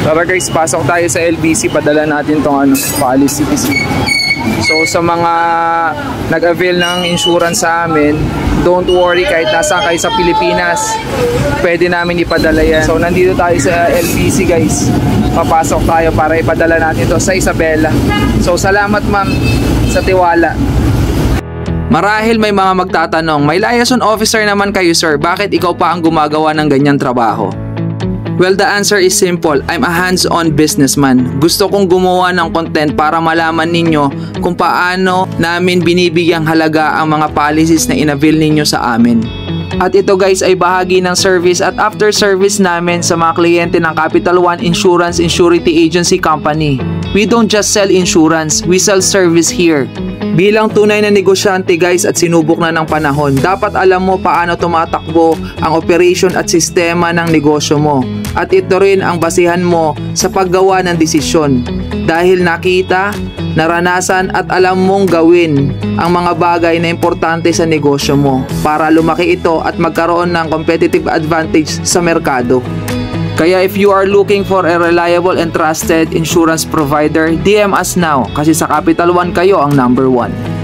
Tara guys, pasok tayo sa LBC, padala natin tong policy. So sa mga nag-avail ng insurance sa amin, don't worry, kahit nasa kayo sa Pilipinas, pwede namin ipadala yan. So nandito tayo sa LBC guys, papasok tayo para ipadala natin to sa Isabela. So salamat ma'am sa tiwala. Marahil may mga magtatanong, may liaison officer naman kayo sir, bakit ikaw pa ang gumagawa ng ganyang trabaho? Well, the answer is simple. I'm a hands-on businessman. Gusto kong gumawa ng content para malaman ninyo kung paano namin binibigyang halaga ang mga policies na inavail ninyo sa amin. At ito guys ay bahagi ng service at after service namin sa mga kliyente ng Capital One Insurance and Surety Agency Company. We don't just sell insurance, we sell service here. Bilang tunay na negosyante guys at sinubok na ng panahon, dapat alam mo paano tumatakbo ang operation at sistema ng negosyo mo. At ito rin ang basihan mo sa paggawa ng desisyon. Dahil nakita, naranasan at alam mong gawin ang mga bagay na importante sa negosyo mo para lumaki ito at magkaroon ng competitive advantage sa merkado. Kaya if you are looking for a reliable and trusted insurance provider, DM us now kasi sa Capital One kayo ang #1.